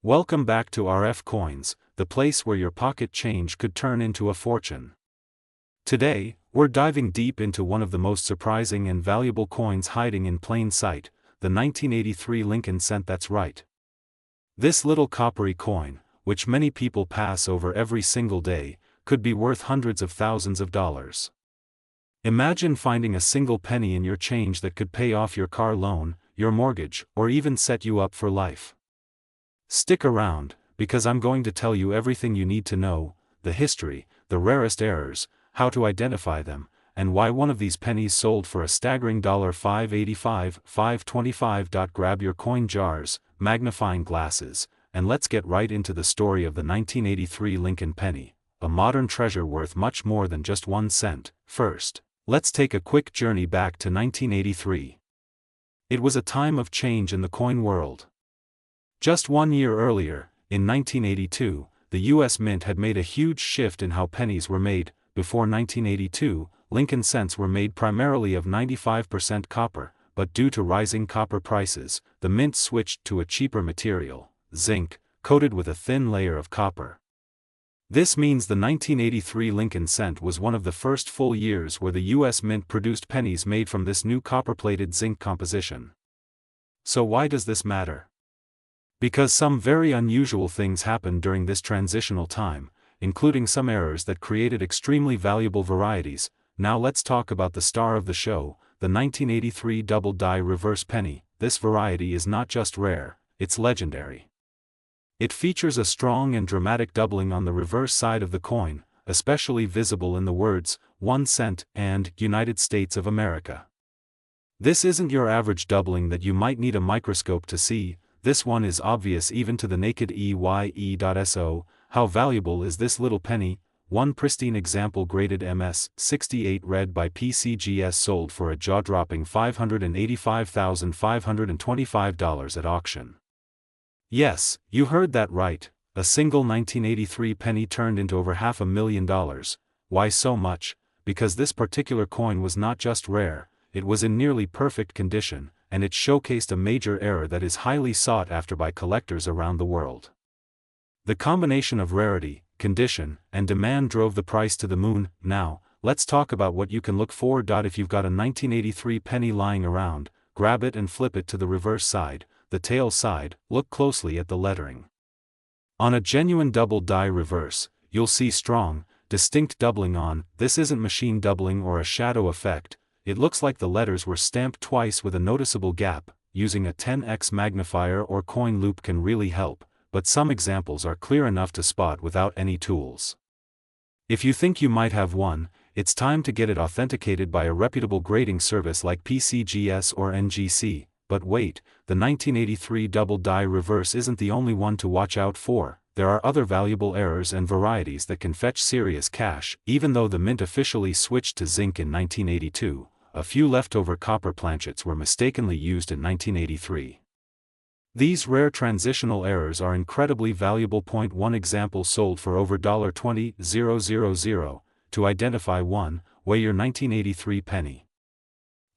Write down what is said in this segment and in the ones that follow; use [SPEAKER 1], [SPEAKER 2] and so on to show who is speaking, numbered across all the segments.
[SPEAKER 1] Welcome back to RFCoins, the place where your pocket change could turn into a fortune. Today, we're diving deep into one of the most surprising and valuable coins hiding in plain sight, the 1983 Lincoln cent. That's right. This little coppery coin, which many people pass over every single day, could be worth hundreds of thousands of dollars. Imagine finding a single penny in your change that could pay off your car loan, your mortgage, or even set you up for life. Stick around, because I'm going to tell you everything you need to know: the history, the rarest errors, how to identify them, and why one of these pennies sold for a staggering $5.85, $5.25. Grab your coin jars, magnifying glasses, and let's get right into the story of the 1983 Lincoln penny, a modern treasure worth much more than just 1 cent. First, let's take a quick journey back to 1983. It was a time of change in the coin world. Just 1 year earlier, in 1982, the U.S. Mint had made a huge shift in how pennies were made. Before 1982, Lincoln cents were made primarily of 95% copper, but due to rising copper prices, the mint switched to a cheaper material, zinc, coated with a thin layer of copper. This means the 1983 Lincoln cent was one of the first full years where the U.S. Mint produced pennies made from this new copper-plated zinc composition. So why does this matter? Because some very unusual things happened during this transitional time, including some errors that created extremely valuable varieties. Now let's talk about the star of the show, the 1983 double die reverse penny. This variety is not just rare, it's legendary. It features a strong and dramatic doubling on the reverse side of the coin, especially visible in the words, 1 cent, and United States of America. This isn't your average doubling that you might need a microscope to see. This one is obvious even to the naked eye. So, how valuable is this little penny? One pristine example graded MS-68 read by PCGS sold for a jaw-dropping $585,525 at auction. Yes, you heard that right, a single 1983 penny turned into over $500,000. Why so much? Because this particular coin was not just rare, it was in nearly perfect condition, and it showcased a major error that is highly sought after by collectors around the world. The combination of rarity, condition, and demand drove the price to the moon. Now, let's talk about what you can look for. If you've got a 1983 penny lying around, grab it and flip it to the reverse side, the tail side. Look closely at the lettering. On a genuine double die reverse, you'll see strong, distinct doubling on. This isn't machine doubling or a shadow effect. It looks like the letters were stamped twice with a noticeable gap. Using a 10x magnifier or coin loop can really help, but some examples are clear enough to spot without any tools. If you think you might have one, it's time to get it authenticated by a reputable grading service like PCGS or NGC. But wait, the 1983 double die reverse isn't the only one to watch out for. There are other valuable errors and varieties that can fetch serious cash. Even though the mint officially switched to zinc in 1982, a few leftover copper planchets were mistakenly used in 1983. These rare transitional errors are incredibly valuable. One example sold for over $20,000. To identify one, weigh your 1983 penny.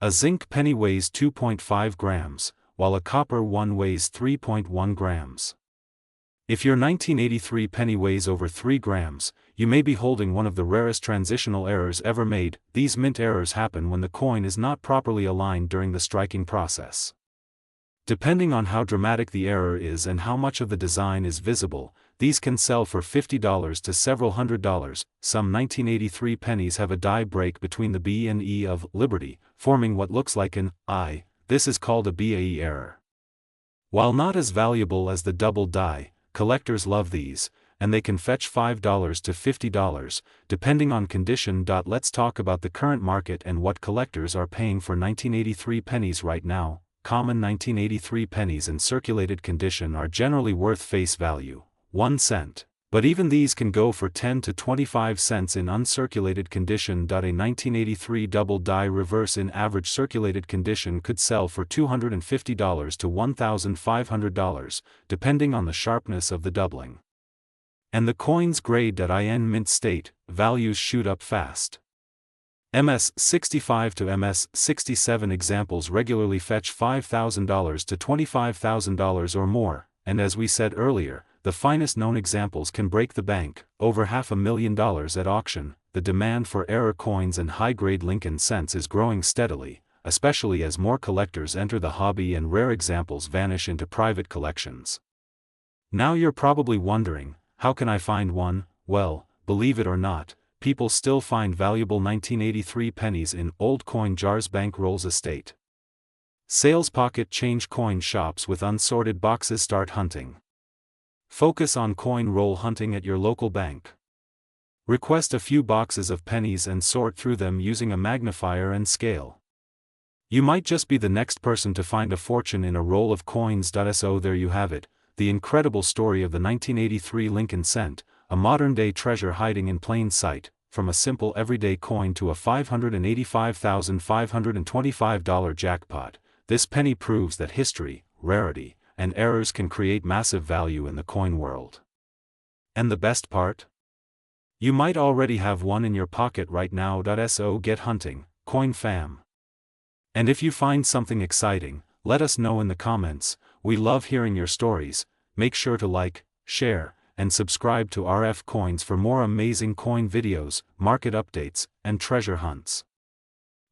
[SPEAKER 1] A zinc penny weighs 2.5 grams, while a copper one weighs 3.1 grams. If your 1983 penny weighs over 3 grams, you may be holding one of the rarest transitional errors ever made. These mint errors happen when the coin is not properly aligned during the striking process. Depending on how dramatic the error is and how much of the design is visible, these can sell for $50 to several $100s. Some 1983 pennies have a die break between the B and E of Liberty, forming what looks like an I. This is called a BAE error. While not as valuable as the double die, collectors love these, and they can fetch $5 to $50, depending on condition. Let's talk about the current market and what collectors are paying for 1983 pennies right now. Common 1983 pennies in circulated condition are generally worth face value, 1 cent. But even these can go for 10 to 25 cents in uncirculated condition. A 1983 double die reverse in average circulated condition could sell for $250 to $1,500, depending on the sharpness of the doubling. And the coin's grade. In mint state, values shoot up fast. MS-65 to MS-67 examples regularly fetch $5,000 to $25,000 or more, and as we said earlier, the finest known examples can break the bank, over $500,000 at auction. The demand for RFCoins and high-grade Lincoln cents is growing steadily, especially as more collectors enter the hobby and rare examples vanish into private collections. Now you're probably wondering, how can I find one? Well, believe it or not, people still find valuable 1983 pennies in old coin jars. Bank rolls estate sales, pocket change coin shops with unsorted boxes. Start hunting. Focus on coin roll hunting at your local bank. Request a few boxes of pennies and sort through them using a magnifier and scale. You might just be the next person to find a fortune in a roll of coins. So there you have it, the incredible story of the 1983 Lincoln cent, a modern-day treasure hiding in plain sight. From a simple everyday coin to a $585,525 jackpot, this penny proves that history, rarity, and errors can create massive value in the coin world. And the best part? You might already have one in your pocket right now. So get hunting, coin fam. And if you find something exciting, let us know in the comments. We love hearing your stories. Make sure to like, share, and subscribe to RFCoins for more amazing coin videos, market updates, and treasure hunts.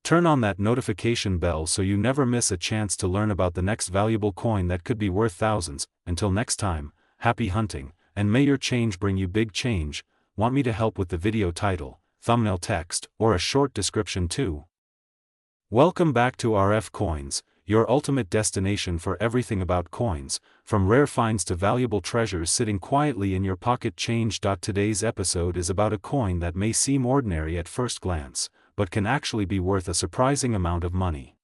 [SPEAKER 1] Turn on that notification bell so you never miss a chance to learn about the next valuable coin that could be worth thousands. Until next time, happy hunting, and may your change bring you big change. Want me to help with the video title, thumbnail text, or a short description too? Welcome back to RFCoins, your ultimate destination for everything about coins, from rare finds to valuable treasures sitting quietly in your pocket. Change. Today's episode is about a coin that may seem ordinary at first glance, but can actually be worth a surprising amount of money.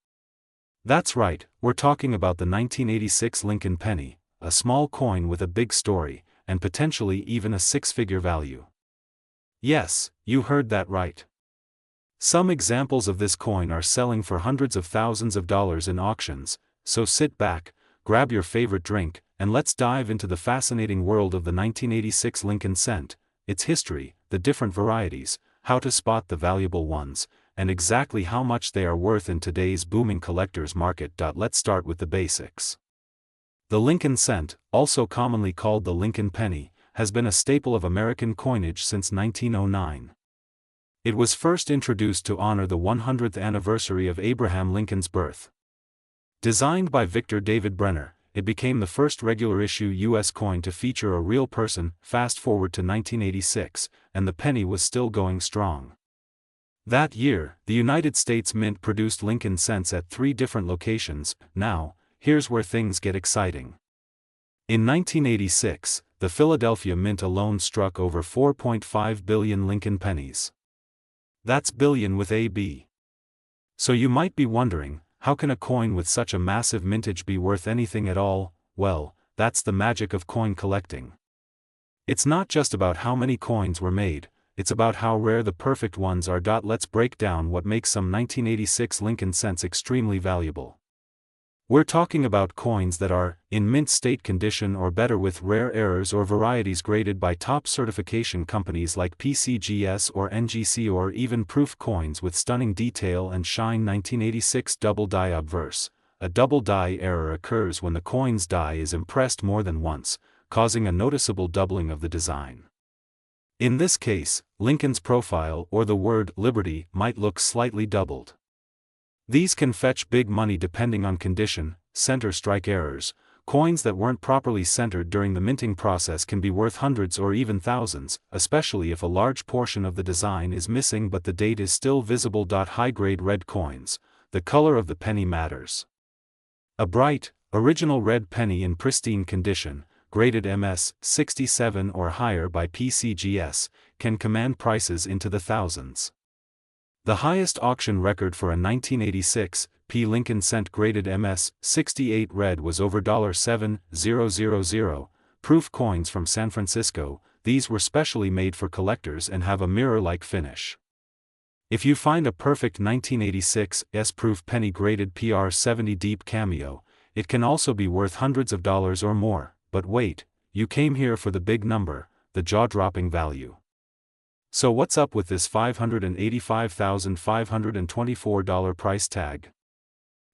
[SPEAKER 1] That's right, we're talking about the 1986 Lincoln penny, a small coin with a big story, and potentially even a six-figure value. Yes, you heard that right. Some examples of this coin are selling for hundreds of thousands of dollars in auctions, so sit back, grab your favorite drink, and let's dive into the fascinating world of the 1986 Lincoln cent, its history, the different varieties, how to spot the valuable ones, and exactly how much they are worth in today's booming collector's market. Let's start with the basics. The Lincoln cent, also commonly called the Lincoln penny, has been a staple of American coinage since 1909. It was first introduced to honor the 100th anniversary of Abraham Lincoln's birth. Designed by Victor David Brenner, it became the first regular-issue U.S. coin to feature a real person. Fast forward to 1986, and the penny was still going strong. That year, the United States Mint produced Lincoln cents at 3 different locations. Now, here's where things get exciting. In 1986, the Philadelphia Mint alone struck over 4.5 billion Lincoln pennies. That's billion with a B. So you might be wondering, how can a coin with such a massive mintage be worth anything at all? Well, that's the magic of coin collecting. It's not just about how many coins were made, it's about how rare the perfect ones are. Let's break down what makes some 1986 Lincoln cents extremely valuable. We're talking about coins that are in mint state condition or better, with rare errors or varieties graded by top certification companies like PCGS or NGC, or even proof coins with stunning detail and shine. 1986 double die obverse. A double die error occurs when the coin's die is impressed more than once, causing a noticeable doubling of the design. In this case, Lincoln's profile or the word Liberty might look slightly doubled. These can fetch big money depending on condition. Center strike errors. Coins that weren't properly centered during the minting process can be worth hundreds or even thousands, especially if a large portion of the design is missing but the date is still visible. High-grade red coins. The color of the penny matters. A bright, original red penny in pristine condition, graded MS 67 or higher by PCGS, can command prices into the thousands. The highest auction record for a 1986 P Lincoln cent graded MS 68 red was over $7,000. Proof coins from San Francisco. These were specially made for collectors and have a mirror-like finish. If you find a perfect 1986 S-proof penny graded PR 70 deep cameo, it can also be worth hundreds of dollars or more. But wait, you came here for the big number, the jaw-dropping value. So what's up with this $585,524 price tag?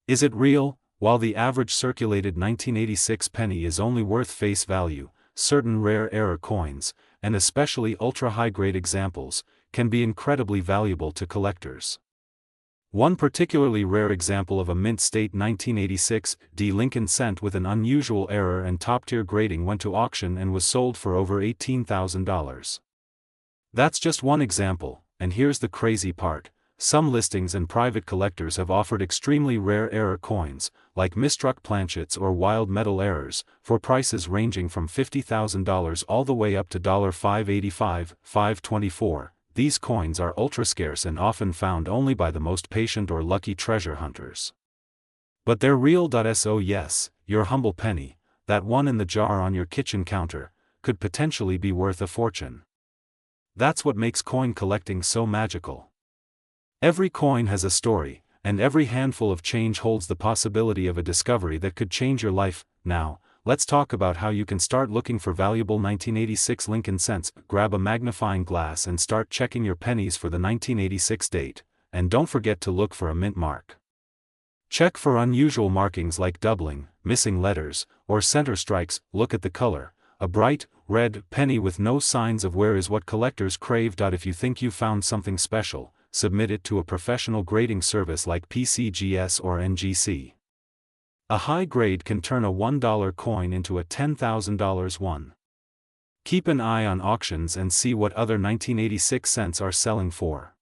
[SPEAKER 1] Is it real? While the average circulated 1986 penny is only worth face value, certain rare error coins, and especially ultra-high-grade examples, can be incredibly valuable to collectors. One particularly rare example of a mint state 1986 D Lincoln cent with an unusual error and top-tier grading went to auction and was sold for over $18,000. That's just one example, and here's the crazy part. Some listings and private collectors have offered extremely rare error coins, like misstruck planchets or wild metal errors, for prices ranging from $50,000 all the way up to $585, $524. These coins are ultra-scarce and often found only by the most patient or lucky treasure hunters. But they're real. So yes, your humble penny, that one in the jar on your kitchen counter, could potentially be worth a fortune. That's what makes coin collecting so magical. Every coin has a story, and every handful of change holds the possibility of a discovery that could change your life. Now, let's talk about how you can start looking for valuable 1986 Lincoln cents. Grab a magnifying glass and start checking your pennies for the 1986 date, and don't forget to look for a mint mark. Check for unusual markings like doubling, missing letters, or center strikes. Look at the color. A bright, red penny with no signs of wear is what collectors crave. If you think you found something special, submit it to a professional grading service like PCGS or NGC. A high grade can turn a $1 coin into a $10,000 one. Keep an eye on auctions and see what other 1986 cents are selling for.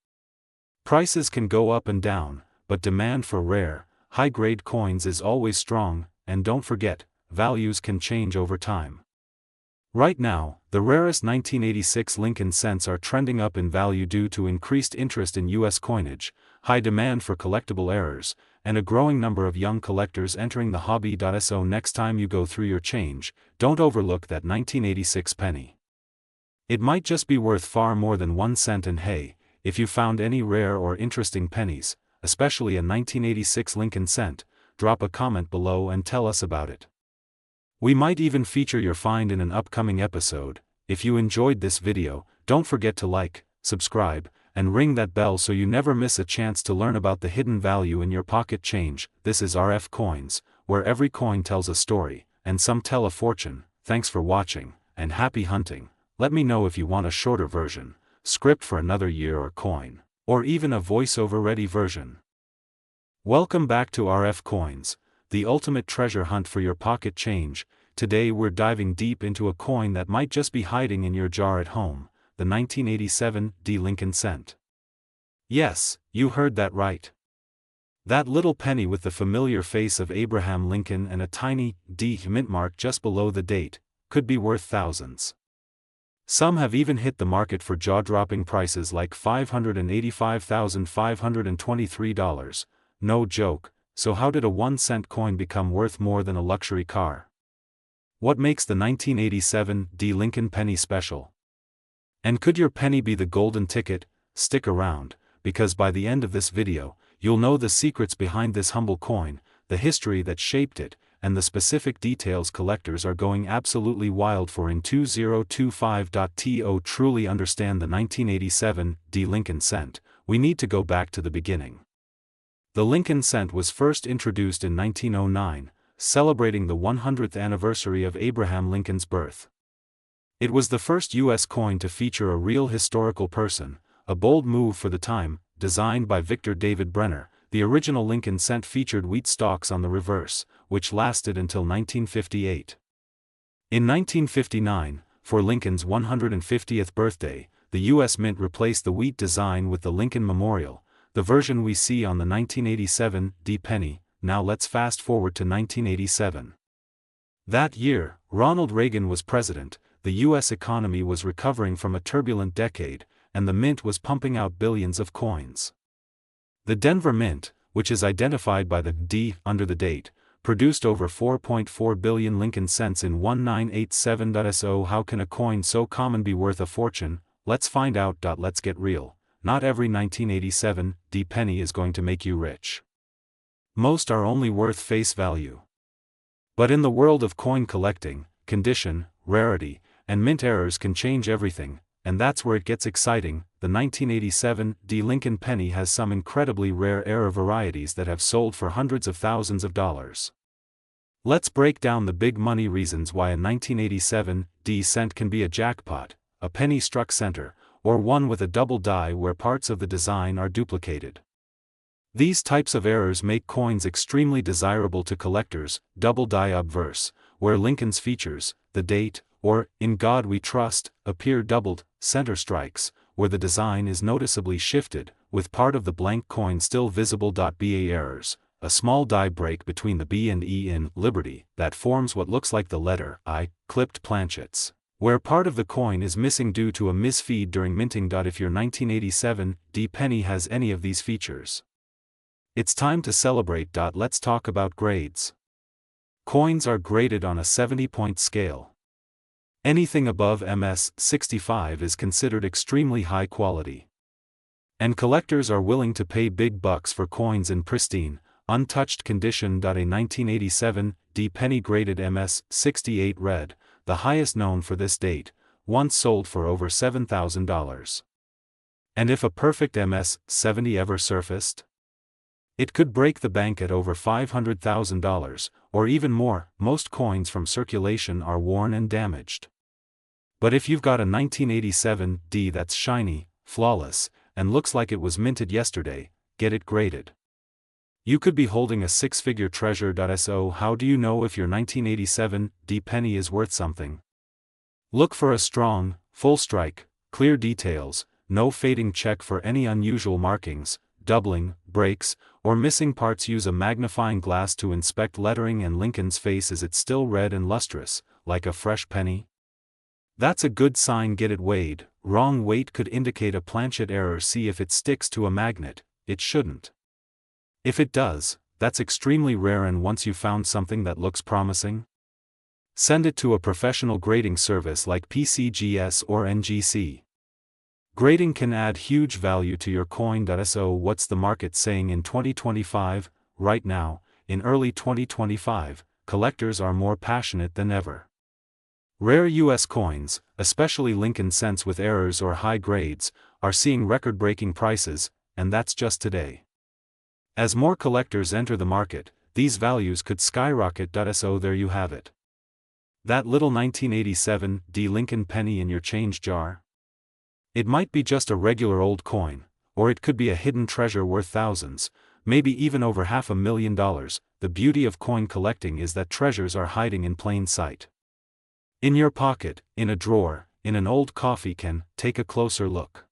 [SPEAKER 1] Prices can go up and down, but demand for rare, high-grade coins is always strong, and don't forget, values can change over time. Right now, the rarest 1986 Lincoln cents are trending up in value due to increased interest in U.S. coinage, high demand for collectible errors, and a growing number of young collectors entering the hobby. So next time you go through your change, don't overlook that 1986 penny. It might just be worth far more than 1 cent. And hey, if you found any rare or interesting pennies, especially a 1986 Lincoln cent, drop a comment below and tell us about it. We might even feature your find in an upcoming episode. If you enjoyed this video, don't forget to like, subscribe, and ring that bell so you never miss a chance to learn about the hidden value in your pocket change. This is RFCoins, where every coin tells a story, and some tell a fortune. Thanks for watching, and happy hunting. Let me know if you want a shorter version, script for another year or coin, or even a voiceover ready version. Welcome back to RFCoins, the ultimate treasure hunt for your pocket change. Today we're diving deep into a coin that might just be hiding in your jar at home, the 1987 D Lincoln cent. Yes, you heard that right. That little penny with the familiar face of Abraham Lincoln and a tiny D mint mark just below the date, could be worth thousands. Some have even hit the market for jaw-dropping prices like $585,523. No joke. So how did a 1-cent coin become worth more than a luxury car? What makes the 1987 D Lincoln penny special? And could your penny be the golden ticket? Stick around, because by the end of this video, you'll know the secrets behind this humble coin, the history that shaped it, and the specific details collectors are going absolutely wild for in 2025. To truly understand the 1987 D Lincoln cent, we need to go back to the beginning. The Lincoln cent was first introduced in 1909, celebrating the 100th anniversary of Abraham Lincoln's birth. It was the first U.S. coin to feature a real historical person, a bold move for the time. Designed by Victor David Brenner, the original Lincoln cent featured wheat stalks on the reverse, which lasted until 1958. In 1959, for Lincoln's 150th birthday, the U.S. Mint replaced the wheat design with the Lincoln Memorial, the version we see on the 1987 D penny. Now let's fast forward to 1987. That year, Ronald Reagan was president, the U.S. economy was recovering from a turbulent decade, and the mint was pumping out billions of coins. The Denver Mint, which is identified by the D under the date, produced over 4.4 billion Lincoln cents in 1987. So how can a coin so common be worth a fortune? Let's find out. Let's get real. Not every 1987 D penny is going to make you rich. Most are only worth face value. But in the world of coin collecting, condition, rarity, and mint errors can change everything, and that's where it gets exciting. The 1987 D Lincoln penny has some incredibly rare era varieties that have sold for hundreds of thousands of dollars. Let's break down the big money reasons why a 1987 D cent can be a jackpot, a penny struck center, or one with a double die where parts of the design are duplicated. These types of errors make coins extremely desirable to collectors. Double die obverse, where Lincoln's features, the date, or "In God We Trust," appear doubled. Center strikes, where the design is noticeably shifted, with part of the blank coin still visible. BA errors, a small die break between the B and E in Liberty that forms what looks like the letter I. Clipped planchets, where part of the coin is missing due to a misfeed during minting. If your 1987 D penny has any of these features, it's time to celebrate. Let's talk about grades. Coins are graded on a 70-point scale. Anything above MS 65 is considered extremely high quality. And collectors are willing to pay big bucks for coins in pristine, untouched condition. A 1987 D penny graded MS 68 red, the highest known for this date, once sold for over $7,000. And if a perfect MS 70 ever surfaced, it could break the bank at over $500,000, or even more. Most coins from circulation are worn and damaged. But if you've got a 1987 D that's shiny, flawless, and looks like it was minted yesterday, get it graded. You could be holding a six-figure treasure. So how do you know if your 1987 D penny is worth something? Look for a strong, full strike, clear details, no fading. Check for any unusual markings, doubling, breaks, or missing parts. Use a magnifying glass to inspect lettering and Lincoln's face. Is it still red and lustrous, like a fresh penny? That's a good sign. Get it weighed. Wrong weight could indicate a planchet error. See if it sticks to a magnet. It shouldn't. If it does, that's extremely rare, and once you've found something that looks promising, send it to a professional grading service like PCGS or NGC. Grading can add huge value to your coin. So what's the market saying in 2025? Right now, in early 2025, collectors are more passionate than ever. Rare U.S. coins, especially Lincoln cents with errors or high grades, are seeing record-breaking prices, and that's just today. As more collectors enter the market, these values could skyrocket. So there you have it. That little 1987 D Lincoln penny in your change jar? It might be just a regular old coin, or it could be a hidden treasure worth thousands, maybe even over $500,000. The beauty of coin collecting is that treasures are hiding in plain sight. In your pocket, in a drawer, in an old coffee can. Take a closer look.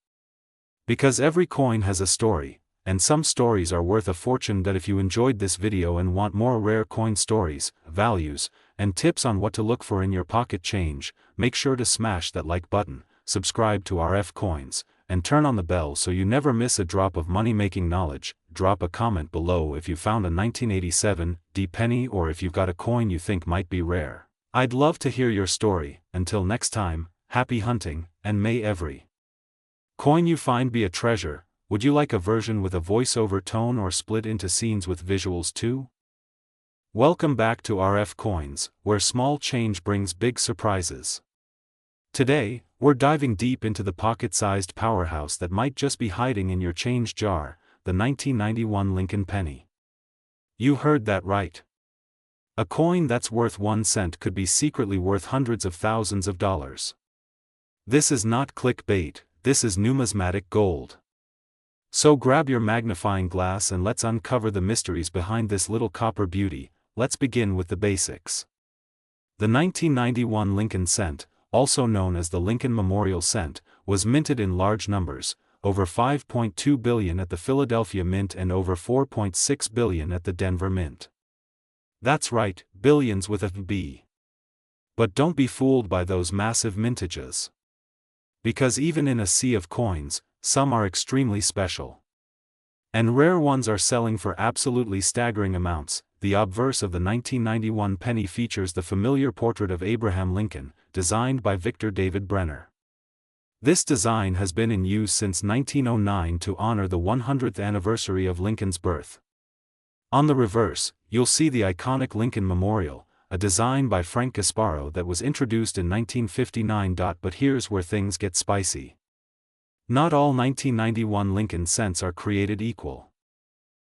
[SPEAKER 1] Because every coin has a story, and some stories are worth a fortune. If you enjoyed this video and want more rare coin stories, values, and tips on what to look for in your pocket change, make sure to smash that like button, subscribe to RFCoins, and turn on the bell so you never miss a drop of money-making knowledge. Drop a comment below if you found a 1987 D penny, or if you've got a coin you think might be rare. I'd love to hear your story. Until next time, happy hunting, and may every coin you find be a treasure. Would you like a version with a voiceover tone or split into scenes with visuals too? Welcome back to RFCoins, where small change brings big surprises. Today, we're diving deep into the pocket-sized powerhouse that might just be hiding in your change jar, the 1991 Lincoln penny. You heard that right. A coin that's worth 1 cent could be secretly worth hundreds of thousands of dollars. This is not clickbait, this is numismatic gold. So grab your magnifying glass and let's uncover the mysteries behind this little copper beauty. Let's begin with the basics. The 1991 Lincoln cent, also known as the Lincoln Memorial Cent, was minted in large numbers, over 5.2 billion at the Philadelphia Mint and over 4.6 billion at the Denver Mint. That's right, billions with a B. But don't be fooled by those massive mintages. Because even in a sea of coins, some are extremely special. And rare ones are selling for absolutely staggering amounts. The obverse of the 1991 penny features the familiar portrait of Abraham Lincoln, designed by Victor David Brenner. This design has been in use since 1909 to honor the 100th anniversary of Lincoln's birth. On the reverse, you'll see the iconic Lincoln Memorial, a design by Frank Gasparo that was introduced in 1959. But here's where things get spicy. Not all 1991 Lincoln cents are created equal.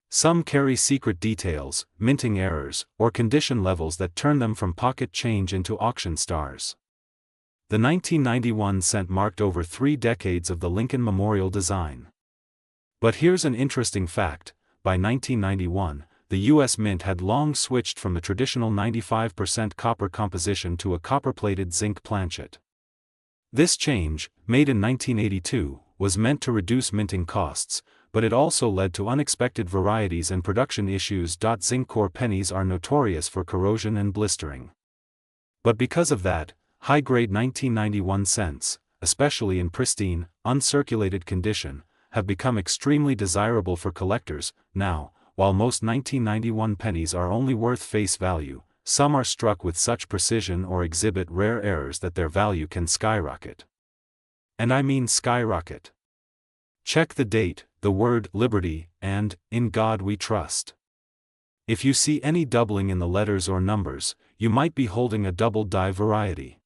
[SPEAKER 1] Some carry secret details, minting errors, or condition levels that turn them from pocket change into auction stars. The 1991 cent marked over 3 decades of the Lincoln Memorial design. But here's an interesting fact: by 1991, the U.S. Mint had long switched from the traditional 95% copper composition to a copper-plated zinc planchet. This change, made in 1982, was meant to reduce minting costs, but it also led to unexpected varieties and production issues. Zinc core pennies are notorious for corrosion and blistering. But because of that, high-grade 1991 cents, especially in pristine, uncirculated condition, have become extremely desirable for collectors. Now, while most 1991 pennies are only worth face value, some are struck with such precision or exhibit rare errors that their value can skyrocket. And I mean skyrocket. Check the date, the word Liberty, and In God We Trust. If you see any doubling in the letters or numbers, you might be holding a double die variety.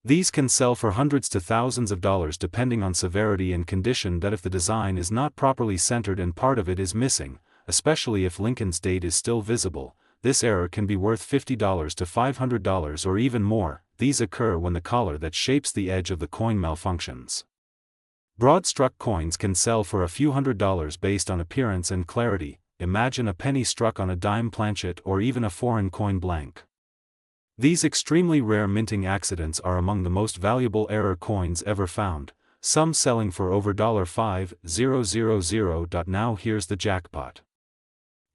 [SPEAKER 1] These can sell for hundreds to thousands of dollars depending on severity and condition. That if the design is not properly centered and part of it is missing, especially if Lincoln's date is still visible, this error can be worth $50 to $500 or even more. These occur when the collar that shapes the edge of the coin malfunctions. Broad-struck coins can sell for a few $100s based on appearance and clarity. Imagine a penny struck on a dime planchet or even a foreign coin blank. These extremely rare minting accidents are among the most valuable error coins ever found, some selling for over $5,000. Now here's the jackpot.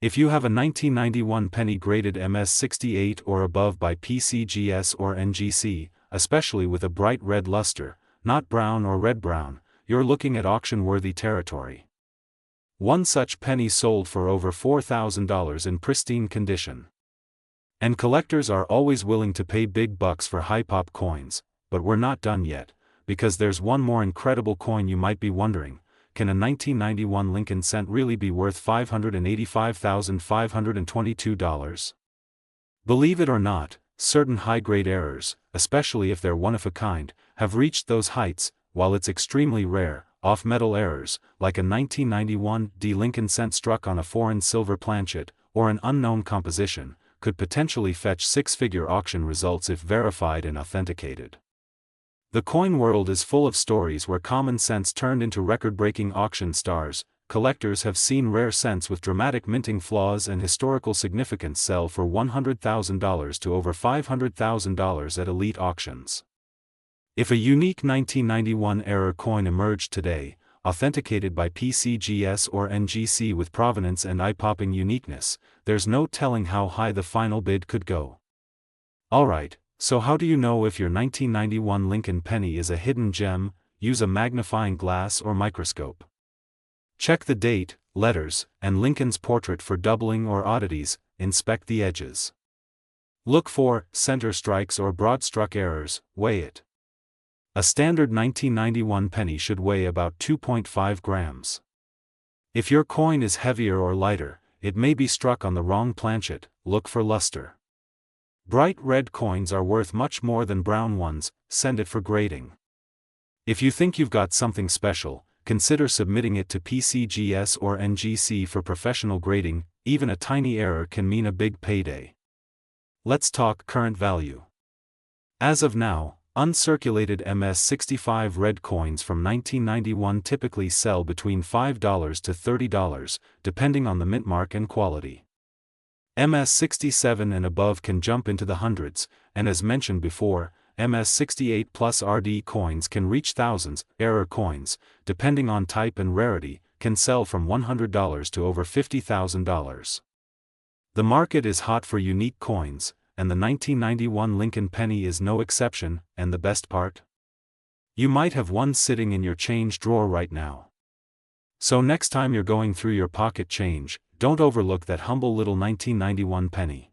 [SPEAKER 1] If you have a 1991 penny graded MS68 or above by PCGS or NGC, especially with a bright red luster, not brown or red-brown, you're looking at auction-worthy territory. One such penny sold for over $4,000 in pristine condition. And collectors are always willing to pay big bucks for high-pop coins, but we're not done yet, because there's one more incredible coin. You might be wondering, can a 1991 Lincoln cent really be worth $585,522? Believe it or not, certain high-grade errors, especially if they're one-of-a-kind, have reached those heights. While it's extremely rare, off-metal errors, like a 1991 Lincoln cent struck on a foreign silver planchet, or an unknown composition, could potentially fetch six-figure auction results if verified and authenticated. The coin world is full of stories where common cents turned into record-breaking auction stars. Collectors have seen rare cents with dramatic minting flaws and historical significance sell for $100,000 to over $500,000 at elite auctions. If a unique 1991 error coin emerged today, authenticated by PCGS or NGC with provenance and eye-popping uniqueness, there's no telling how high the final bid could go. Alright, so how do you know if your 1991 Lincoln penny is a hidden gem? Use a magnifying glass or microscope. Check the date, letters, and Lincoln's portrait for doubling or oddities. Inspect the edges. Look for center strikes or broad-struck errors. Weigh it. A standard 1991 penny should weigh about 2.5 grams. If your coin is heavier or lighter, it may be struck on the wrong planchet. Look for luster. Bright red coins are worth much more than brown ones. Send it for grading. If you think you've got something special, consider submitting it to PCGS or NGC for professional grading. Even a tiny error can mean a big payday. Let's talk current value. As of now, uncirculated MS65 red coins from 1991 typically sell between $5 to $30, depending on the mint mark and quality. MS67 and above can jump into the hundreds, and as mentioned before, MS68 plus RD coins can reach thousands. Error coins, depending on type and rarity, can sell from $100 to over $50,000. The market is hot for unique coins, and the 1991 Lincoln penny is no exception. And the best part? You might have one sitting in your change drawer right now. So next time you're going through your pocket change, don't overlook that humble little 1991 penny.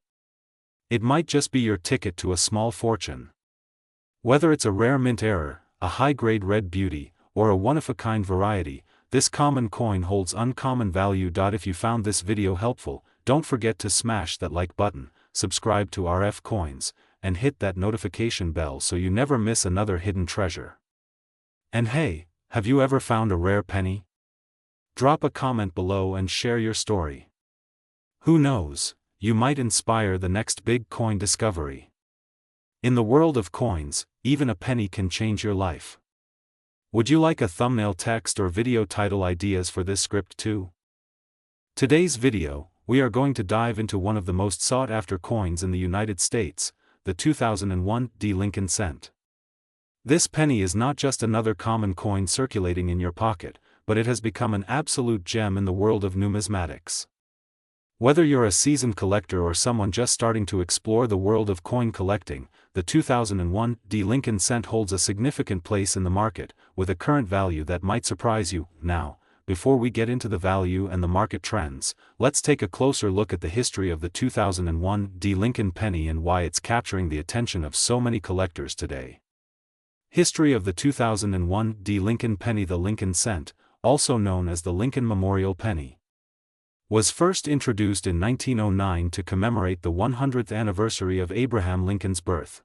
[SPEAKER 1] It might just be your ticket to a small fortune. Whether it's a rare mint error, a high-grade red beauty, or a one-of-a-kind variety, this common coin holds uncommon value. If you found this video helpful, don't forget to smash that like button, subscribe to RFCoins, and hit that notification bell so you never miss another hidden treasure. And hey, have you ever found a rare penny? Drop a comment below and share your story. Who knows, you might inspire the next big coin discovery. In the world of coins, even a penny can change your life. Would you like a thumbnail text or video title ideas for this script too? Today's video, we are going to dive into one of the most sought-after coins in the United States, the 2001 Lincoln cent. This penny is not just another common coin circulating in your pocket, but it has become an absolute gem in the world of numismatics. Whether you're a seasoned collector or someone just starting to explore the world of coin collecting, the 2001 Lincoln cent holds a significant place in the market, with a current value that might surprise you. Now, before we get into the value and the market trends, let's take a closer look at the history of the 2001 Lincoln penny and why it's capturing the attention of so many collectors today. History of the 2001 Lincoln penny. The Lincoln cent, also known as the Lincoln Memorial Penny, was first introduced in 1909 to commemorate the 100th anniversary of Abraham Lincoln's birth.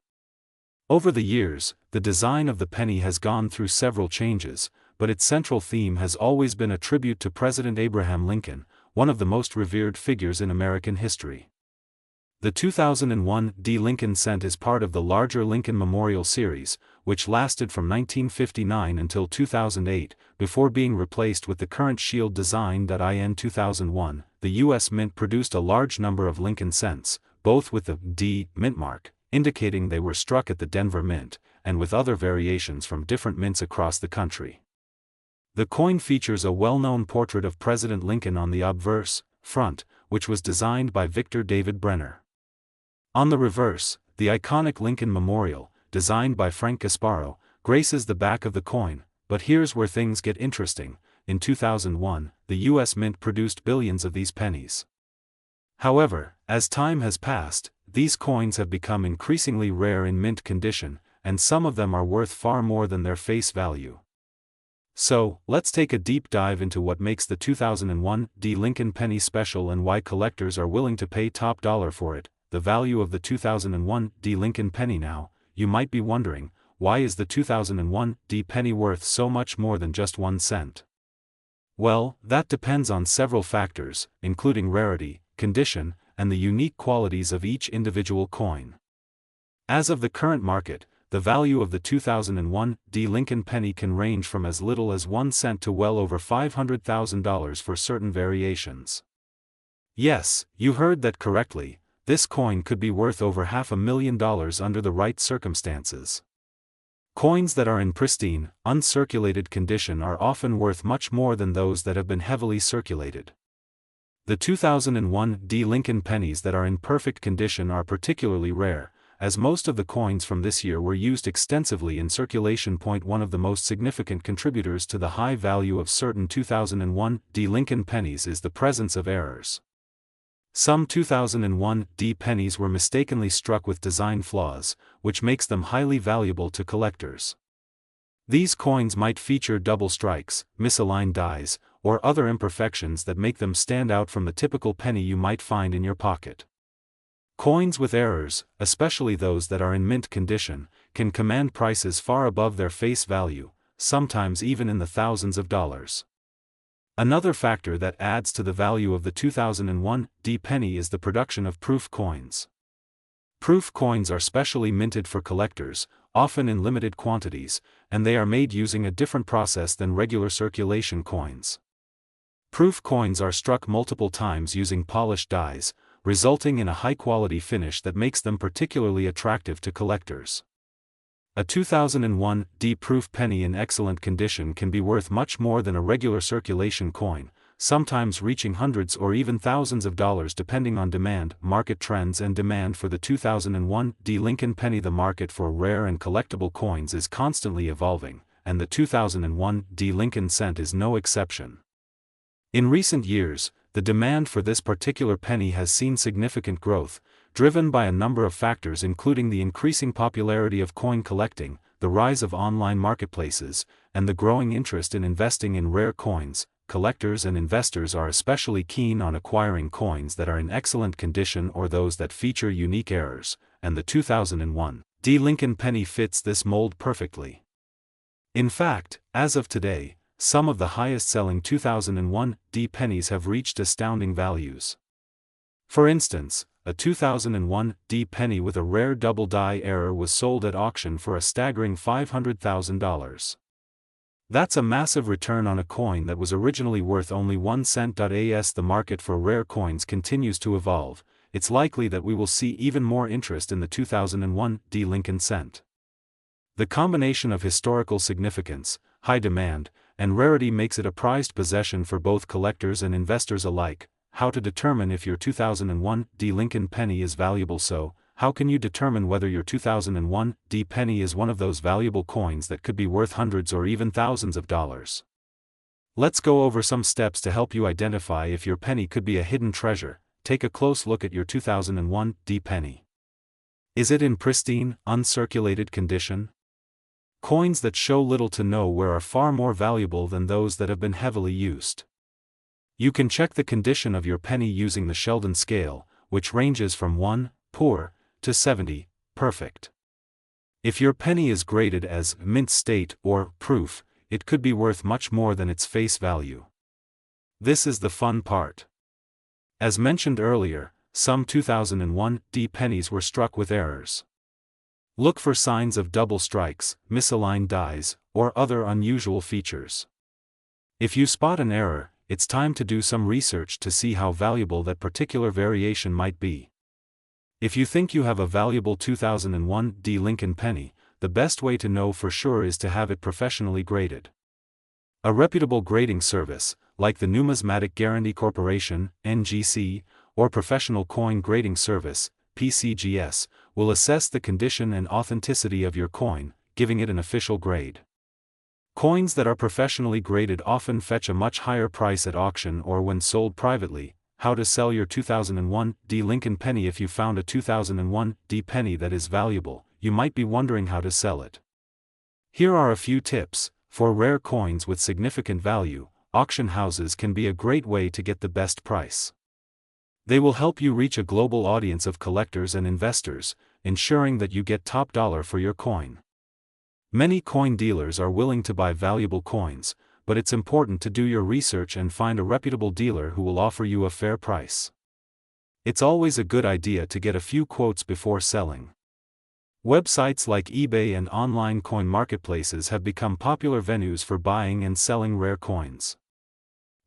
[SPEAKER 1] Over the years, the design of the penny has gone through several changes, but its central theme has always been a tribute to President Abraham Lincoln, one of the most revered figures in American history. The 2001 Lincoln cent is part of the larger Lincoln Memorial series, which lasted from 1959 until 2008, before being replaced with the current shield design. In 2001, the U.S. Mint produced a large number of Lincoln cents, both with the D mint mark, indicating they were struck at the Denver Mint, and with other variations from different mints across the country. The coin features a well-known portrait of President Lincoln on the obverse front, which was designed by Victor David Brenner. On the reverse, the iconic Lincoln Memorial, designed by Frank Gasparo, graces the back of the coin. But here's where things get interesting. In 2001, the U.S. Mint produced billions of these pennies. However, as time has passed, these coins have become increasingly rare in mint condition, and some of them are worth far more than their face value. So, let's take a deep dive into what makes the 2001 Lincoln penny special and why collectors are willing to pay top dollar for it. The value of the 2001 Lincoln penny. Now, you might be wondering, why is the 2001 penny worth so much more than just 1 cent? Well, that depends on several factors, including rarity, condition, and the unique qualities of each individual coin. As of the current market, the value of the 2001 Lincoln penny can range from as little as 1 cent to well over $500,000 for certain variations. Yes, you heard that correctly, this coin could be worth over $500,000 under the right circumstances. Coins that are in pristine, uncirculated condition are often worth much more than those that have been heavily circulated. The 2001 Lincoln pennies that are in perfect condition are particularly rare, as most of the coins from this year were used extensively in circulation. One of the most significant contributors to the high value of certain 2001 Lincoln pennies is the presence of errors. Some 2001 pennies were mistakenly struck with design flaws, which makes them highly valuable to collectors. These coins might feature double strikes, misaligned dies, or other imperfections that make them stand out from the typical penny you might find in your pocket. Coins with errors, especially those that are in mint condition, can command prices far above their face value, sometimes even in the thousands of dollars. Another factor that adds to the value of the 2001 penny is the production of proof coins. Proof coins are specially minted for collectors, often in limited quantities, and they are made using a different process than regular circulation coins. Proof coins are struck multiple times using polished dies, resulting in a high-quality finish that makes them particularly attractive to collectors. A 2001 proof penny in excellent condition can be worth much more than a regular circulation coin, sometimes reaching hundreds or even thousands of dollars depending on demand, market trends and demand for the 2001 Lincoln penny. The market for rare and collectible coins is constantly evolving, and the 2001 Lincoln cent is no exception. In recent years, the demand for this particular penny has seen significant growth, driven by a number of factors including the increasing popularity of coin collecting, the rise of online marketplaces, and the growing interest in investing in rare coins. collectors and investors are especially keen on acquiring coins that are in excellent condition or those that feature unique errors, and the 2001 D. Lincoln penny fits this mold perfectly. In fact, as of today, some of the highest-selling 2001 D pennies have reached astounding values. For instance, a 2001 D penny with a rare double die error was sold at auction for a staggering $500,000. That's a massive return on a coin that was originally worth only 1 cent. As the market for rare coins continues to evolve, it's likely that we will see even more interest in the 2001 D Lincoln cent. The combination of historical significance, high demand, and rarity makes it a prized possession for both collectors and investors alike. How to determine if your 2001 D Lincoln penny is valuable? So, how can you determine whether your 2001 D penny is one of those valuable coins that could be worth hundreds or even thousands of dollars? Let's go over some steps to help you identify if your penny could be a hidden treasure. Take a close look at your 2001 D penny. Is it in pristine, uncirculated condition? Coins that show little to no wear are far more valuable than those that have been heavily used. You can check the condition of your penny using the Sheldon scale, which ranges from 1, poor, to 70, perfect. If your penny is graded as mint state or proof, it could be worth much more than its face value. This is the fun part. As mentioned earlier, some 2001 D pennies were struck with errors. Look for signs of double strikes, misaligned dies, or other unusual features. If you spot an error, it's time to do some research to see how valuable that particular variation might be. If you think you have a valuable 2001 D Lincoln penny, the best way to know for sure is to have it professionally graded. A reputable grading service, like the Numismatic Guarantee Corporation, NGC, or Professional Coin Grading Service, PCGS, will assess the condition and authenticity of your coin, giving it an official grade. Coins that are professionally graded often fetch a much higher price at auction or when sold privately. How to sell your 2001 D Lincoln penny? If you found a 2001 D penny that is valuable, you might be wondering how to sell it. Here are a few tips. For rare coins with significant value, auction houses can be a great way to get the best price. They will help you reach a global audience of collectors and investors, ensuring that you get top dollar for your coin. Many coin dealers are willing to buy valuable coins, but it's important to do your research and find a reputable dealer who will offer you a fair price. It's always a good idea to get a few quotes before selling. Websites like eBay and online coin marketplaces have become popular venues for buying and selling rare coins.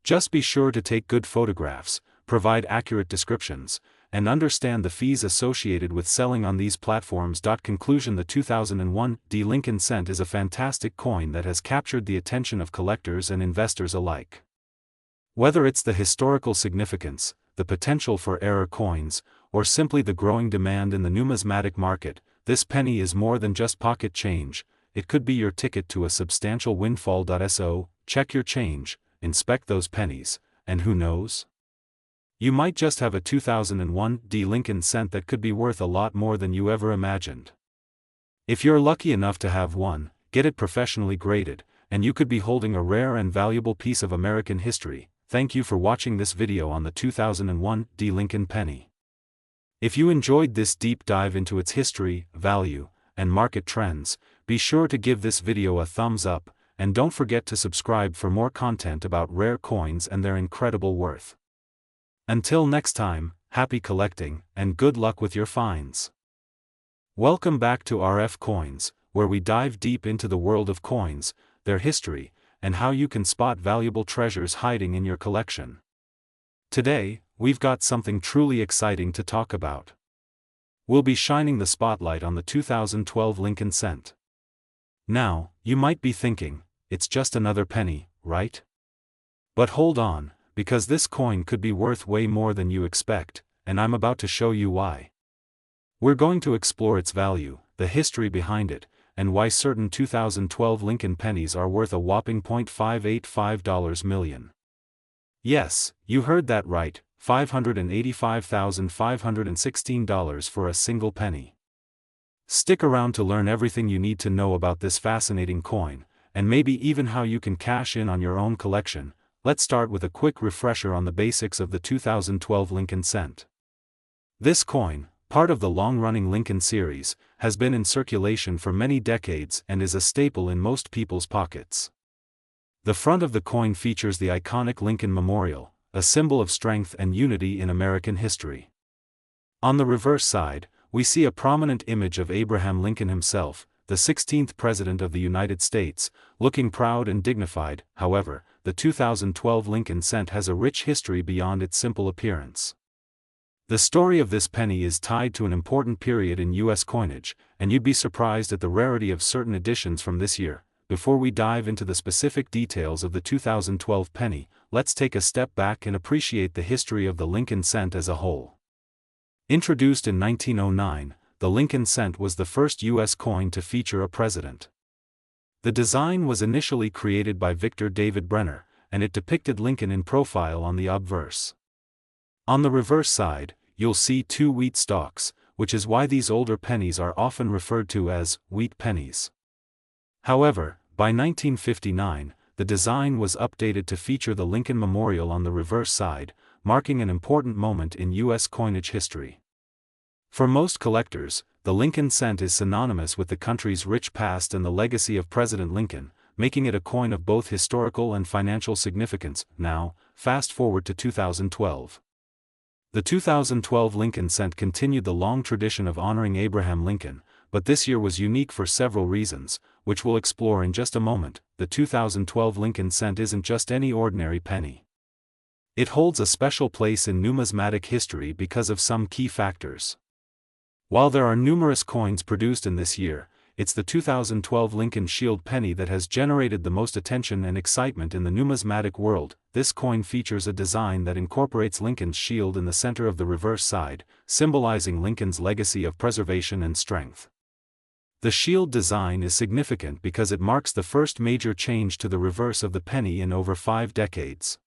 [SPEAKER 1] Just be sure to take good photographs, provide accurate descriptions, and understand the fees associated with selling on these platforms. Conclusion: the 2001 D Lincoln cent is a fantastic coin that has captured the attention of collectors and investors alike. Whether it's the historical significance, the potential for error coins, or simply the growing demand in the numismatic market, this penny is more than just pocket change. It could be your ticket to a substantial windfall. So, check your change, inspect those pennies, and who knows? You might just have a 2001 D Lincoln cent that could be worth a lot more than you ever imagined. If you're lucky enough to have one, get it professionally graded, and you could be holding a rare and valuable piece of American history. Thank you for watching this video on the 2001 D Lincoln penny. If you enjoyed this deep dive into its history, value, and market trends, be sure to give this video a thumbs up, and don't forget to subscribe for more content about rare coins and their incredible worth. Until next time, happy collecting, and good luck with your finds. Welcome back to RFCoins, where we dive deep into the world of coins, their history, and how you can spot valuable treasures hiding in your collection. Today, we've got something truly exciting to talk about. We'll be shining the spotlight on the 2012 Lincoln cent. Now, you might be thinking, it's just another penny, right? But hold on, because this coin could be worth way more than you expect, and I'm about to show you why. We're going to explore its value, the history behind it, and why certain 2012 Lincoln pennies are worth a whopping $0.585 million. Yes, you heard that right, $585,516 for a single penny. Stick around to learn everything you need to know about this fascinating coin, and maybe even how you can cash in on your own collection. let's start with a quick refresher on the basics of the 2012 Lincoln cent. This coin, part of the long-running Lincoln series, has been in circulation for many decades and is a staple in most people's pockets. The front of the coin features the iconic Lincoln Memorial, a symbol of strength and unity in American history. On the reverse side, we see a prominent image of Abraham Lincoln himself, the 16th President of the United States, looking proud and dignified. However, the 2012 Lincoln cent has a rich history beyond its simple appearance. The story of this penny is tied to an important period in U.S. coinage, and you'd be surprised at the rarity of certain editions from this year. Before we dive into the specific details of the 2012 penny, let's take a step back and appreciate the history of the Lincoln cent as a whole. Introduced in 1909, the Lincoln cent was the first U.S. coin to feature a president. The design was initially created by Victor David Brenner, and it depicted Lincoln in profile on the obverse. On the reverse side, you'll see two wheat stalks, which is why these older pennies are often referred to as wheat pennies. However, by 1959, the design was updated to feature the Lincoln Memorial on the reverse side, marking an important moment in U.S. coinage history. For most collectors, the Lincoln cent is synonymous with the country's rich past and the legacy of President Lincoln, making it a coin of both historical and financial significance. Now, fast forward to 2012. The 2012 Lincoln cent continued the long tradition of honoring Abraham Lincoln, but this year was unique for several reasons, which we'll explore in just a moment. The 2012 Lincoln cent isn't just any ordinary penny. It holds a special place in numismatic history because of some key factors. While there are numerous coins produced in this year, it's the 2012 Lincoln Shield penny that has generated the most attention and excitement in the numismatic world. This coin features a design that incorporates Lincoln's shield in the center of the reverse side, symbolizing Lincoln's legacy of preservation and strength. The shield design is significant because it marks the first major change to the reverse of the penny in over 5 decades.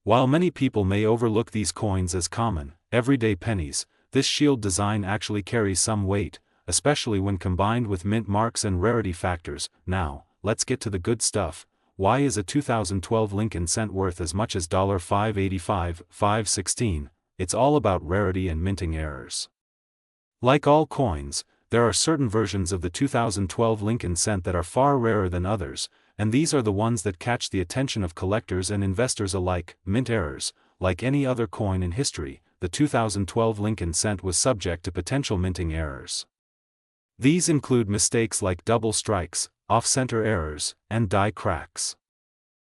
[SPEAKER 1] While many people may overlook these coins as common, everyday pennies, this shield design actually carries some weight, especially when combined with mint marks and rarity factors. Now, let's get to the good stuff. Why is a 2012 Lincoln cent worth as much as $5.85, $5.16? It's all about rarity and minting errors. Like all coins, there are certain versions of the 2012 Lincoln cent that are far rarer than others, and these are the ones that catch the attention of collectors and investors alike. Mint errors. Like any other coin in history, the 2012 Lincoln cent was subject to potential minting errors. These include mistakes like double strikes, off-center errors, and die cracks.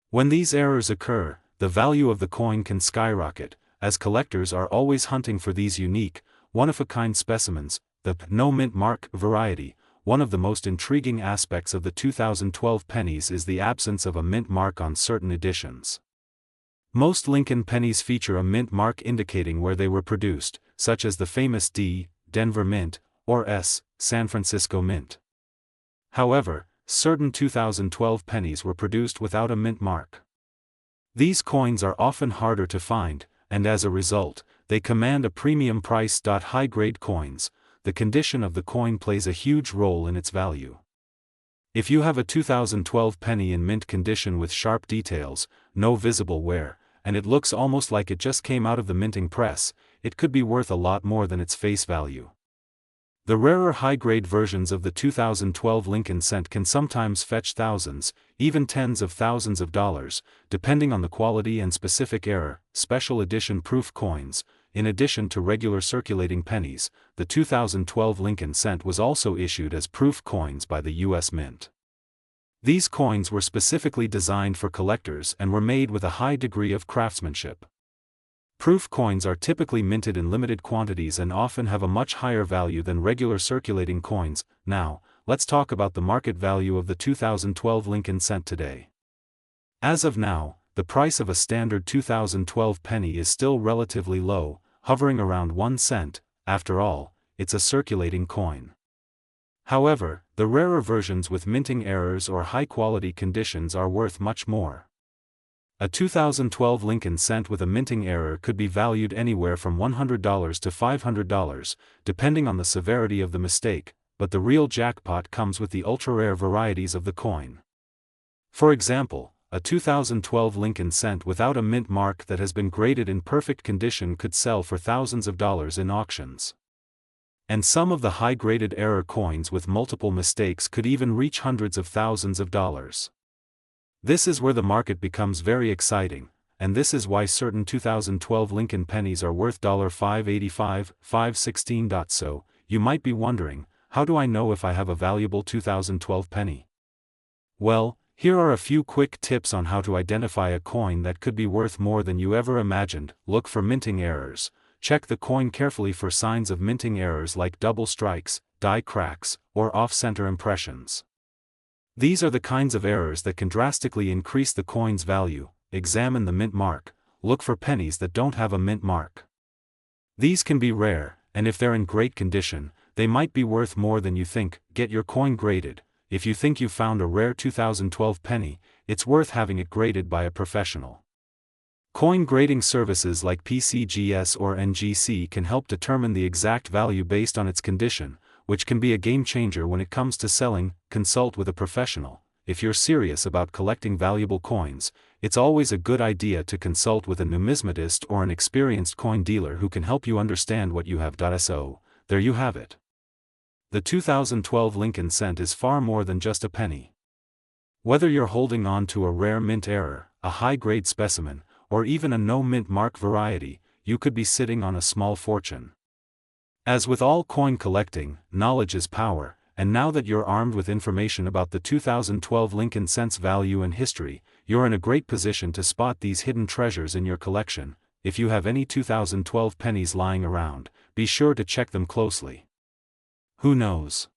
[SPEAKER 1] When these errors occur, the value of the coin can skyrocket, as collectors are always hunting for these unique, one-of-a-kind specimens. The no mint mark variety. One of the most intriguing aspects of the 2012 pennies is the absence of a mint mark on certain editions. Most Lincoln pennies feature a mint mark indicating where they were produced, such as the famous D, Denver Mint, or S, San Francisco Mint. However, certain 2012 pennies were produced without a mint mark. These coins are often harder to find, and as a result, they command a premium price. High-grade coins. The condition of the coin plays a huge role in its value. If you have a 2012 penny in mint condition with sharp details, no visible wear, and it looks almost like it just came out of the minting press, it could be worth a lot more than its face value. The rarer high-grade versions of the 2012 Lincoln cent can sometimes fetch thousands, even tens of thousands of dollars, depending on the quality and specific error. Special edition proof coins. In addition to regular circulating pennies, the 2012 Lincoln cent was also issued as proof coins by the U.S. Mint. These coins were specifically designed for collectors and were made with a high degree of craftsmanship. Proof coins are typically minted in limited quantities and often have a much higher value than regular circulating coins. Now, let's talk about the market value of the 2012 Lincoln cent today. As of now, the price of a standard 2012 penny is still relatively low, hovering around 1 cent. After all, it's a circulating coin. However, the rarer versions with minting errors or high-quality conditions are worth much more. A 2012 Lincoln cent with a minting error could be valued anywhere from $100 to $500, depending on the severity of the mistake, but the real jackpot comes with the ultra-rare varieties of the coin. For example, a 2012 Lincoln cent without a mint mark that has been graded in perfect condition could sell for thousands of dollars in auctions. And some of the high-graded error coins with multiple mistakes could even reach hundreds of thousands of dollars. This is where the market becomes very exciting, and this is why certain 2012 Lincoln pennies are worth $5.85, $5.16. So, you might be wondering, how do I know if I have a valuable 2012 penny? Well, here are a few quick tips on how to identify a coin that could be worth more than you ever imagined. Look for minting errors. Check the coin carefully for signs of minting errors like double strikes, die cracks, or off-center impressions. These are the kinds of errors that can drastically increase the coin's value. Examine the mint mark. Look for pennies that don't have a mint mark. These can be rare, and if they're in great condition, they might be worth more than you think. Get your coin graded. If you think you found a rare 2012 penny, it's worth having it graded by a professional. Coin grading services like PCGS or NGC can help determine the exact value based on its condition, which can be a game changer when it comes to selling. Consult with a professional. If you're serious about collecting valuable coins, it's always a good idea to consult with a numismatist or an experienced coin dealer who can help you understand what you have. So, there you have it. The 2012 Lincoln cent is far more than just a penny. Whether you're holding on to a rare mint error, a high-grade specimen, or even a no-mint mark variety, you could be sitting on a small fortune. As with all coin collecting, knowledge is power, and now that you're armed with information about the 2012 Lincoln cent's value and history, you're in a great position to spot these hidden treasures in your collection. If you have any 2012 pennies lying around, be sure to check them closely. Who knows?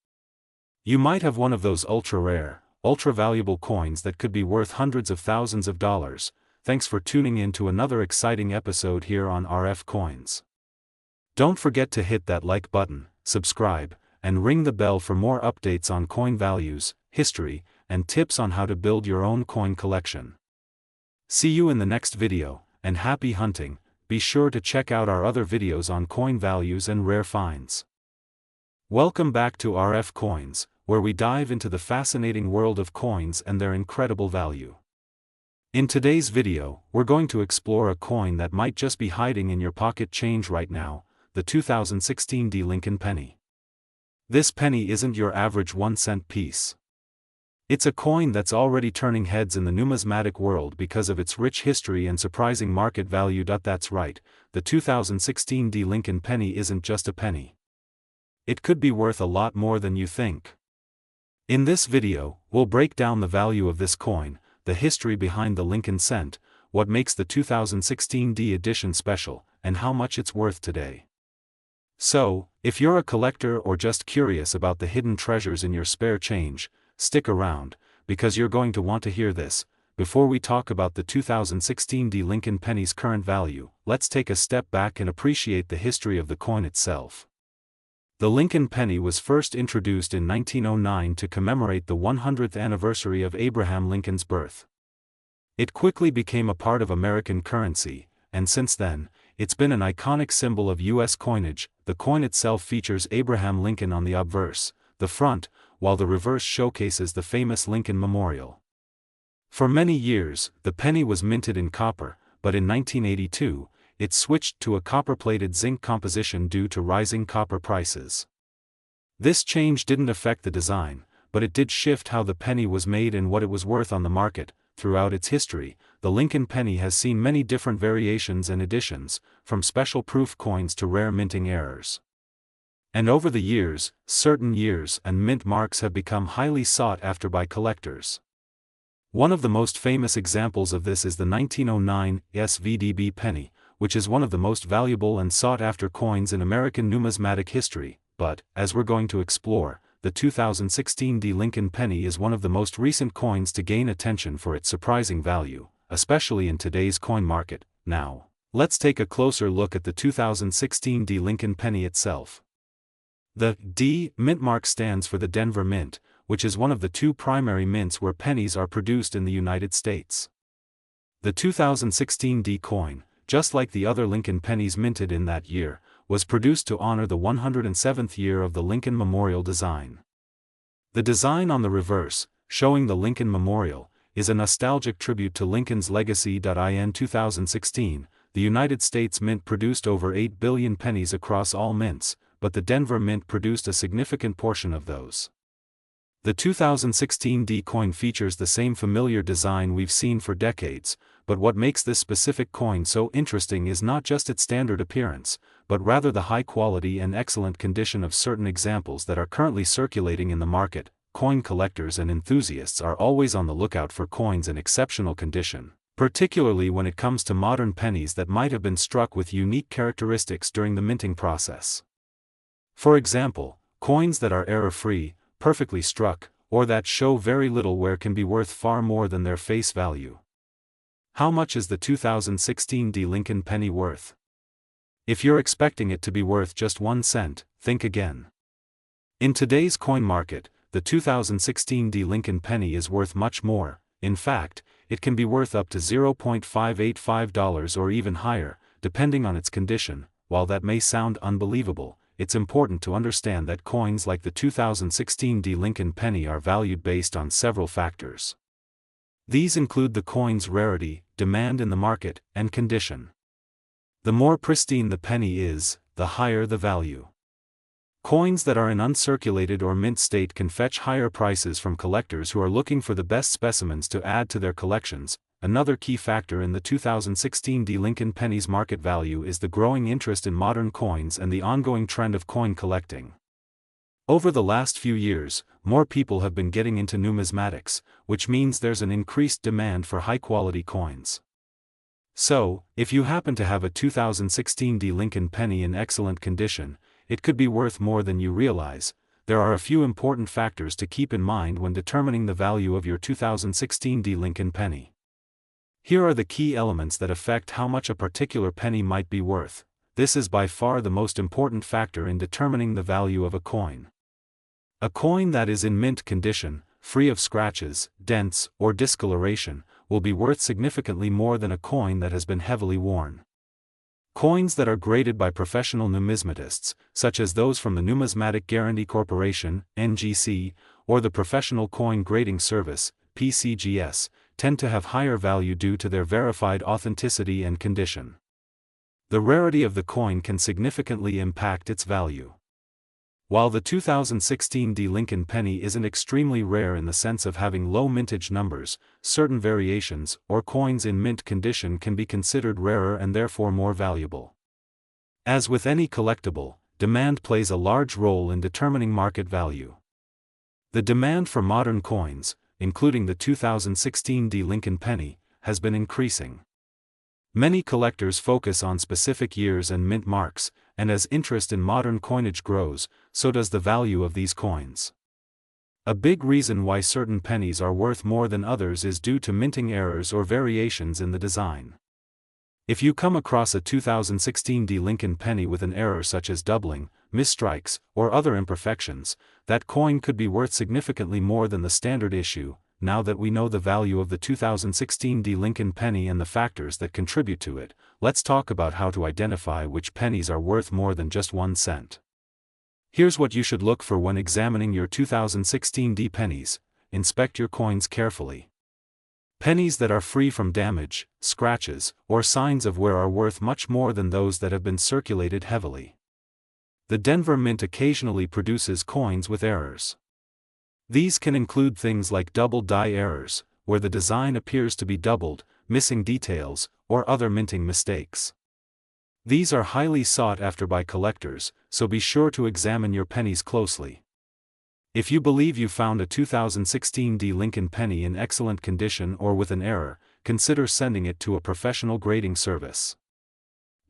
[SPEAKER 1] You might have one of those ultra-rare, ultra-valuable coins that could be worth hundreds of thousands of dollars. Thanks for tuning in to another exciting episode here on RFCoins. Don't forget to hit that like button, subscribe, and ring the bell for more updates on coin values, history, and tips on how to build your own coin collection. See you in the next video, and happy hunting. Be sure to check out our other videos on coin values and rare finds. Welcome back to RFCoins, where we dive into the fascinating world of coins and their incredible value. In today's video, we're going to explore a coin that might just be hiding in your pocket change right now, the 2016 Lincoln penny. This penny isn't your average 1-cent piece. It's a coin that's already turning heads in the numismatic world because of its rich history and surprising market value. That's right, the 2016 Lincoln penny isn't just a penny. It could be worth a lot more than you think. In this video, we'll break down the value of this coin, the history behind the Lincoln cent, what makes the 2016 edition special, and how much it's worth today. So, if you're a collector or just curious about the hidden treasures in your spare change, stick around, because you're going to want to hear this. Before we talk about the 2016 Lincoln penny's current value, let's take a step back and appreciate the history of the coin itself. The Lincoln penny was first introduced in 1909 to commemorate the 100th anniversary of Abraham Lincoln's birth. It quickly became a part of American currency, and since then, it's been an iconic symbol of U.S. coinage. The coin itself features Abraham Lincoln on the obverse, the front, while the reverse showcases the famous Lincoln Memorial. For many years, the penny was minted in copper, but in 1982, it switched to a copper-plated zinc composition due to rising copper prices. This change didn't affect the design, but it did shift how the penny was made and what it was worth on the market. Throughout its history, the Lincoln penny has seen many different variations and editions, from special proof coins to rare minting errors. And over the years, certain years and mint marks have become highly sought after by collectors. One of the most famous examples of this is the 1909 SVDB penny, which is one of the most valuable and sought-after coins in American numismatic history. But, as we're going to explore, the 2016 Lincoln penny is one of the most recent coins to gain attention for its surprising value, especially in today's coin market. Now, let's take a closer look at the 2016 Lincoln penny itself. The D mint mark stands for the Denver Mint, which is one of the two primary mints where pennies are produced in the United States. The 2016 coin, just like the other Lincoln pennies minted in that year, was produced to honor the 107th year of the Lincoln Memorial design. The design on the reverse, showing the Lincoln Memorial, is a nostalgic tribute to Lincoln's legacy. In 2016, the United States Mint produced over 8 billion pennies across all mints, but the Denver Mint produced a significant portion of those. The 2016 D coin features the same familiar design we've seen for decades, but what makes this specific coin so interesting is not just its standard appearance, but rather the high quality and excellent condition of certain examples that are currently circulating in the market. Coin collectors and enthusiasts are always on the lookout for coins in exceptional condition, particularly when it comes to modern pennies that might have been struck with unique characteristics during the minting process. For example, coins that are error-free, perfectly struck, or that show very little wear can be worth far more than their face value. How much is the 2016 D Lincoln penny worth? If you're expecting it to be worth just 1 cent, think again. In today's coin market, the 2016 D Lincoln penny is worth much more. In fact, it can be worth up to $0.585 or even higher, depending on its condition. While that may sound unbelievable, it's important to understand that coins like the 2016 D Lincoln penny are valued based on several factors. These include the coin's rarity, demand in the market, and condition. The more pristine the penny is, the higher the value. Coins that are in uncirculated or mint state can fetch higher prices from collectors who are looking for the best specimens to add to their collections. Another key factor in the 2016 D Lincoln penny's market value is the growing interest in modern coins and the ongoing trend of coin collecting. Over the last few years, more people have been getting into numismatics, which means there's an increased demand for high-quality coins. So, if you happen to have a 2016 D Lincoln penny in excellent condition, it could be worth more than you realize. There are a few important factors to keep in mind when determining the value of your 2016 D Lincoln penny. Here are the key elements that affect how much a particular penny might be worth. This is by far the most important factor in determining the value of a coin. A coin that is in mint condition, free of scratches, dents, or discoloration, will be worth significantly more than a coin that has been heavily worn. Coins that are graded by professional numismatists, such as those from the Numismatic Guarantee Corporation, NGC, or the Professional Coin Grading Service, PCGS, tend to have higher value due to their verified authenticity and condition. The rarity of the coin can significantly impact its value. While the 2016 D Lincoln penny isn't extremely rare in the sense of having low mintage numbers, certain variations or coins in mint condition can be considered rarer and therefore more valuable. As with any collectible, demand plays a large role in determining market value. The demand for modern coins, including the 2016 D Lincoln penny, has been increasing. Many collectors focus on specific years and mint marks, and as interest in modern coinage grows, so does the value of these coins. A big reason why certain pennies are worth more than others is due to minting errors or variations in the design. If you come across a 2016 D Lincoln penny with an error such as doubling, misstrikes, or other imperfections, that coin could be worth significantly more than the standard issue. Now that we know the value of the 2016 D Lincoln penny and the factors that contribute to it, let's talk about how to identify which pennies are worth more than just 1 cent. Here's what you should look for when examining your 2016 D pennies. Inspect your coins carefully. Pennies that are free from damage, scratches, or signs of wear are worth much more than those that have been circulated heavily. The Denver Mint occasionally produces coins with errors. These can include things like double die errors, where the design appears to be doubled, missing details, or other minting mistakes. These are highly sought after by collectors, so be sure to examine your pennies closely. If you believe you found a 2016 D Lincoln penny in excellent condition or with an error, consider sending it to a professional grading service.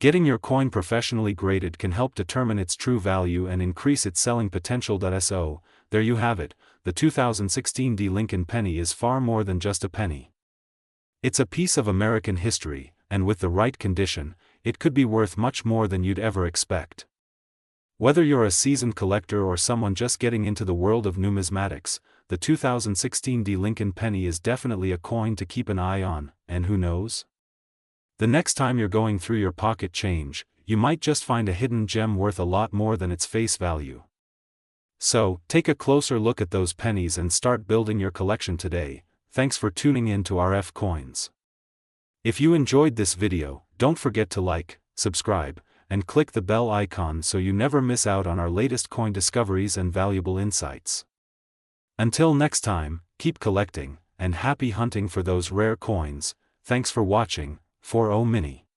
[SPEAKER 1] Getting your coin professionally graded can help determine its true value and increase its selling potential. So, there you have it, the 2016 D Lincoln penny is far more than just a penny. It's a piece of American history, and with the right condition, it could be worth much more than you'd ever expect. Whether you're a seasoned collector or someone just getting into the world of numismatics, the 2016 D Lincoln penny is definitely a coin to keep an eye on, and who knows? The next time you're going through your pocket change, you might just find a hidden gem worth a lot more than its face value. So, take a closer look at those pennies and start building your collection today. thanks for tuning in to RFCoins. If you enjoyed this video, don't forget to like, subscribe, and click the bell icon so you never miss out on our latest coin discoveries and valuable insights. Until next time, keep collecting, and happy hunting for those rare coins. Thanks for watching. 40 Mini.